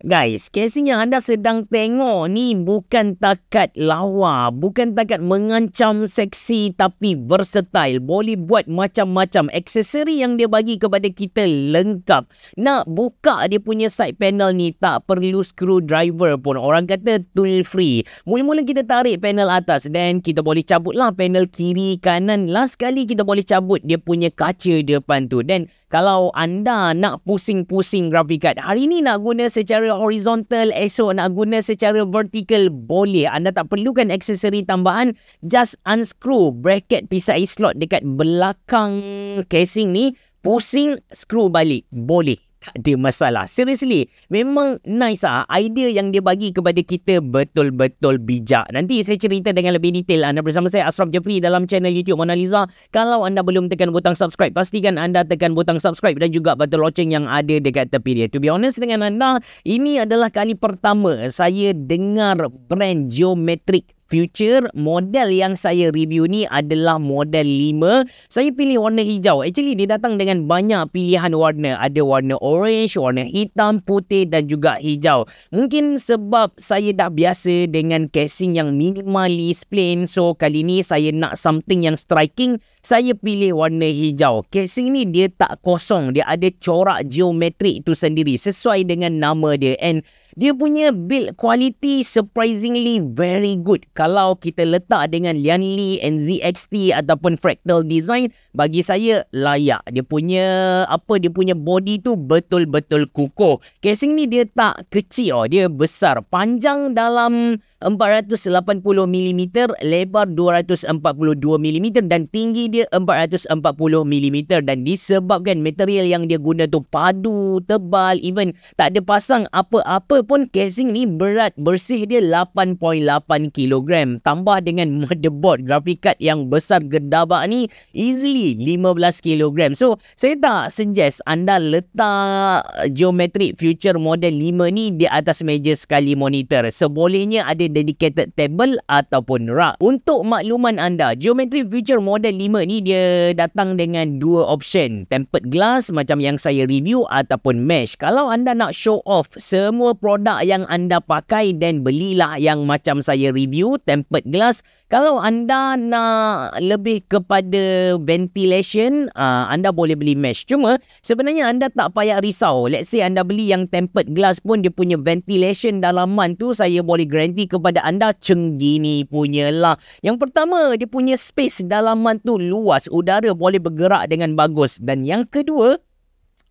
Guys, casing yang anda sedang tengok ni bukan takat lawa, bukan takat mengancam seksi tapi versatile. Boleh buat macam-macam. Aksesori yang dia bagi kepada kita lengkap. Nak buka dia punya side panel ni tak perlu screwdriver pun. Orang kata tool free. Mula-mula kita tarik panel atas dan kita boleh cabutlah panel kiri kanan. Last kali kita boleh cabut dia punya kaca depan tu. Dan kalau anda nak pusing-pusing graphic card, hari ni nak guna secara horizontal, esok nak guna secara vertical, boleh. Anda tak perlukan aksesori tambahan. Just unscrew bracket PCI slot dekat belakang casing ni. Pusing, screw balik. Boleh. Tak ada masalah. Seriously, memang nice lah. Idea yang dia bagi kepada kita betul-betul bijak. Nanti saya cerita dengan lebih detail. Anda bersama saya Ashraf Jeffrey dalam channel YouTube Mona Lisa. Kalau anda belum tekan butang subscribe, pastikan anda tekan butang subscribe dan juga butang loceng yang ada dekat tepi dia. To be honest dengan anda, ini adalah kali pertama saya dengar brand Geometric Future. Model yang saya review ni adalah model 5. Saya pilih warna hijau. Actually dia datang dengan banyak pilihan warna. Ada warna orange, warna hitam, putih dan juga hijau. Mungkin sebab saya dah biasa dengan casing yang minimalis, plain. So kali ni saya nak something yang striking. Saya pilih warna hijau. Casing ni dia tak kosong. Dia ada corak geometrik tu sendiri sesuai dengan nama dia. And dia punya build quality surprisingly very good. Kalau kita letak dengan Lianli, NZXT ataupun Fractal Design, bagi saya layak. Dia punya body tu betul-betul kukuh. Casing ni dia tak kecil, dia besar. Panjang dalam 480mm, lebar 242mm dan tinggi dia 440mm. Dan disebabkan material yang dia guna tu padu, tebal, even tak ada pasang apa-apa pun, casing ni berat bersih dia 8.8kg. Tambah dengan motherboard graphic card yang besar gedabak ni, easily 15kg. So saya tak suggest anda letak Geometric Future model 5 ni di atas meja sekali monitor. Sebolehnya ada dedicated table ataupun rak. Untuk makluman anda, Geometric Future model 5 ni dia datang dengan dua option, tempered glass macam yang saya review ataupun mesh. Kalau anda nak show off semua produk yang anda pakai, dan belilah yang macam saya review, tempered glass. Kalau anda nak lebih kepada ventilation, anda boleh beli mesh. Cuma sebenarnya anda tak payah risau. Let's say anda beli yang tempered glass pun, dia punya ventilation dalaman tu saya boleh garanti kepada anda cenggini punya lah. Yang pertama, dia punya space dalaman tu luas, udara boleh bergerak dengan bagus. Dan yang kedua,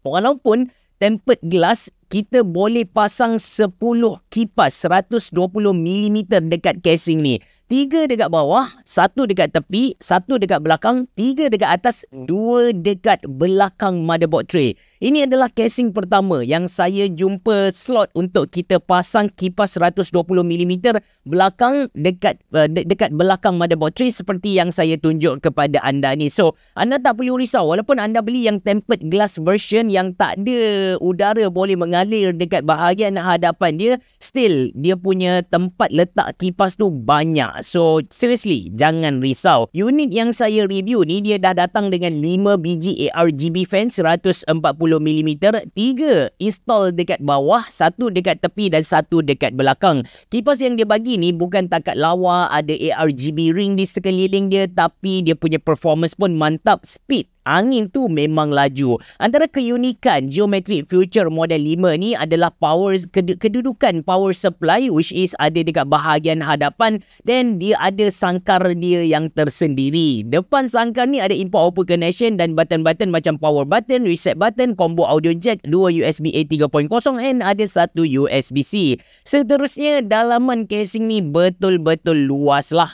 walaupun tempered glass, kita boleh pasang 10 kipas 120mm dekat casing ni. 3 dekat bawah, 1 dekat tepi, 1 dekat belakang, 3 dekat atas, 2 dekat belakang motherboard tray. Ini adalah casing pertama yang saya jumpa slot untuk kita pasang kipas 120mm belakang dekat belakang motherboard tray seperti yang saya tunjuk kepada anda ni. So, anda tak perlu risau. Walaupun anda beli yang tempered glass version yang tak ada udara boleh mengalir dekat bahagian hadapan dia, still dia punya tempat letak kipas tu banyak. So, seriously, jangan risau. Unit yang saya review ni dia dah datang dengan 5 biji ARGB fan 140mm, 3 install dekat bawah, 1 dekat tepi dan 1 dekat belakang. Kipas yang dia bagi ni bukan takat lawa, ada ARGB ring di sekeliling dia, tapi dia punya performance pun mantap. Speed angin tu memang laju. Antara keunikan Geometric Future model 5 ni adalah kedudukan power supply, which is ada dekat bahagian hadapan, dan dia ada sangkar dia yang tersendiri. Depan sangkar ni ada input-output connection dan button-button macam power button, reset button, combo audio jack, 2 USB-A 3.0 and ada 1 USB-C. Seterusnya, dalaman casing ni betul-betul luas lah.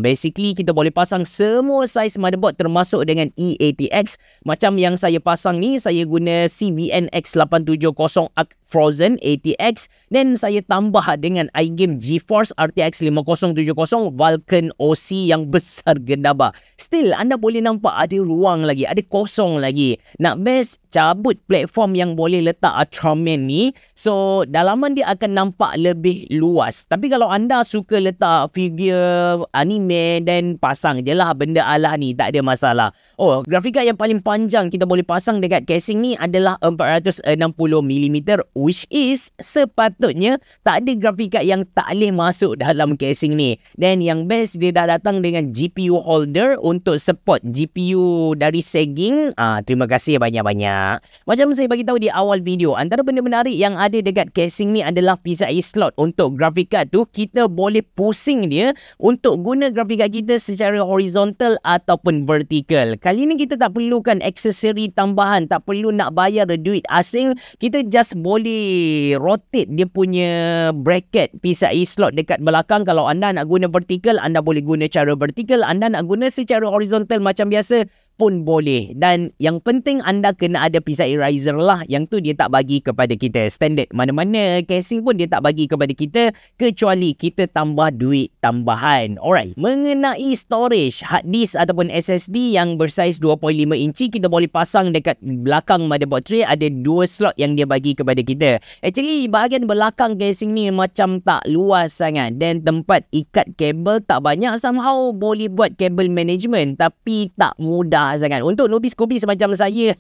Basically kita boleh pasang semua saiz motherboard termasuk dengan E80X. Macam yang saya pasang ni, saya guna CVN X870 Arc Frozen ATX, dan saya tambah dengan iGame GeForce RTX 5070 Vulkan OC yang besar gedabak. Still, anda boleh nampak ada ruang lagi, ada kosong lagi. Nak best, cabut platform yang boleh letak Ultraman ni, so dalaman dia akan nampak lebih luas. Tapi kalau anda suka letak figure anime, dan pasang je lah benda alah ni, tak ada masalah. Oh, grafik card yang paling panjang kita boleh pasang dekat casing ni adalah 460mm which is sepatutnya tak ada graphic card yang tak boleh masuk dalam casing ni. Dan yang best, dia dah datang dengan GPU holder untuk support GPU dari sagging. Terima kasih banyak-banyak. Macam saya bagi tahu di awal video, antara benda menarik yang ada dekat casing ni adalah PCIe slot. Untuk graphic card tu, kita boleh pusing dia untuk guna graphic card kita secara horizontal ataupun vertical. Kali ni kita tak perlukan aksesori tambahan, tak perlu nak bayar duit asing. Kita just boleh rotate dia punya bracket PCIe slot dekat belakang. Kalau anda nak guna vertical, anda boleh guna cara vertical. Anda nak guna secara horizontal macam biasa pun boleh. Dan yang penting anda kena ada PCIe riser lah. Yang tu dia tak bagi kepada kita. Standard mana-mana casing pun dia tak bagi kepada kita kecuali kita tambah duit tambahan. Alright. Mengenai storage, hard disk ataupun SSD yang bersaiz 2.5 inci, kita boleh pasang dekat belakang motherboard tray. Ada 2 slot yang dia bagi kepada kita. Actually bahagian belakang casing ni macam tak luas sangat. Dan tempat ikat kabel tak banyak. Somehow boleh buat kabel management tapi tak mudah sangat. Untuk nobis-kobis macam saya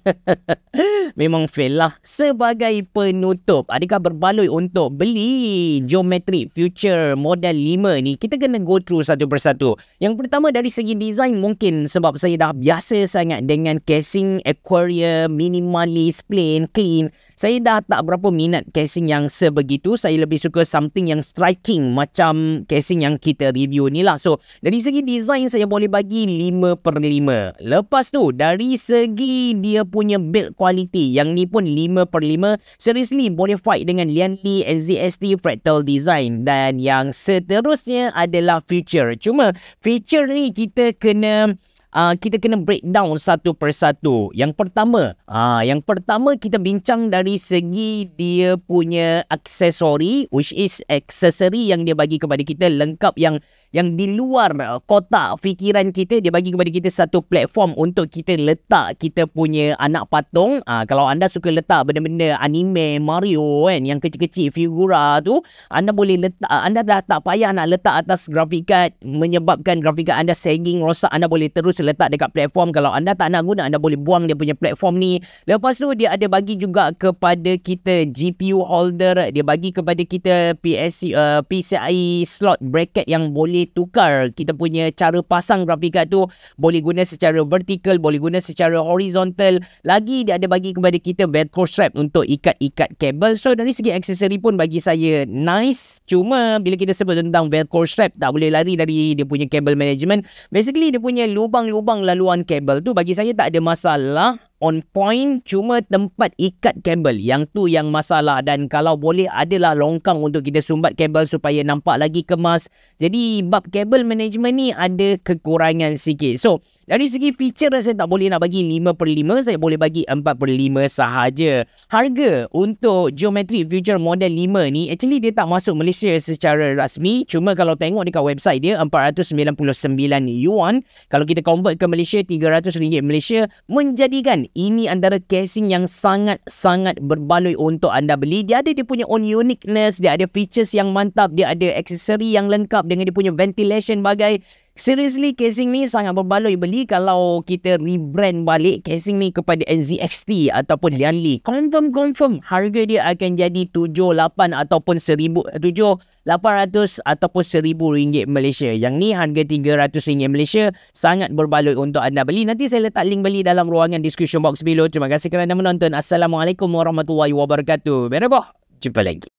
memang fail lah. Sebagai penutup, adakah berbaloi untuk beli Geometry Future Model 5 ni? Kita kena go through satu persatu. Yang pertama dari segi design, mungkin sebab saya dah biasa sangat dengan casing aquarium, minimalist, plain, clean. Saya dah tak berapa minat casing yang sebegitu. Saya lebih suka something yang striking macam casing yang kita review ni lah. So, dari segi design saya boleh bagi 5/5. Lepas tu, dari segi dia punya build quality, yang ni pun 5/5. Seriously, boleh fight dengan Lianli, NZST, Fractal Design. Dan yang seterusnya adalah feature. Cuma, feature ni kita kena breakdown satu persatu. Yang pertama kita bincang dari segi dia punya aksesori, which is aksesori yang dia bagi kepada kita lengkap, yang di luar kotak fikiran kita. Dia bagi kepada kita satu platform untuk kita letak kita punya anak patung. Kalau anda suka letak benda-benda anime, Mario kan, yang kecil-kecil figura tu, anda boleh letak. Anda dah tak payah nak letak atas graphic card menyebabkan graphic card anda sagging, rosak. Anda boleh terus letak dekat platform. Kalau anda tak nak guna, anda boleh buang dia punya platform ni. Lepas tu dia ada bagi juga kepada kita GPU holder. Dia bagi kepada kita PCIe slot bracket yang boleh tukar kita punya cara pasang graphic card tu. Boleh guna secara vertical, boleh guna secara horizontal. Lagi dia ada bagi kepada kita velcro strap untuk ikat-ikat kabel. So dari segi aksesori pun bagi saya nice. Cuma bila kita sebut tentang velcro strap, tak boleh lari dari dia punya kabel management. Basically dia punya lubang-lubang laluan kabel tu bagi saya tak ada masalah, on point. Cuma tempat ikat kabel yang tu yang masalah. Dan kalau boleh adalah longkang untuk kita sumbat kabel supaya nampak lagi kemas. Jadi bab kabel management ni ada kekurangan sikit. So dari segi feature saya tak boleh nak bagi 5/5, saya boleh bagi 4/5 sahaja. Harga untuk Geometry Future Model 5 ni actually dia tak masuk Malaysia secara rasmi. Cuma kalau tengok dekat website dia 499 yuan. Kalau kita convert ke Malaysia, RM300 Malaysia, menjadikan ini antara casing yang sangat-sangat berbaloi untuk anda beli. Dia ada dia punya own uniqueness, dia ada features yang mantap, dia ada aksesori yang lengkap dengan dia punya ventilation bagai. Seriously, casing ni sangat berbaloi beli kalau kita rebrand balik casing ni kepada NZXT ataupun Lianli. Confirm harga dia akan jadi 7,800 ataupun 7,800 ataupun RM1,000 Malaysia. Yang ni harga RM300 Malaysia. Sangat berbaloi untuk anda beli. Nanti saya letak link beli dalam ruangan description box below. Terima kasih kerana menonton. Assalamualaikum warahmatullahi wabarakatuh. Berapa? Jumpa lagi.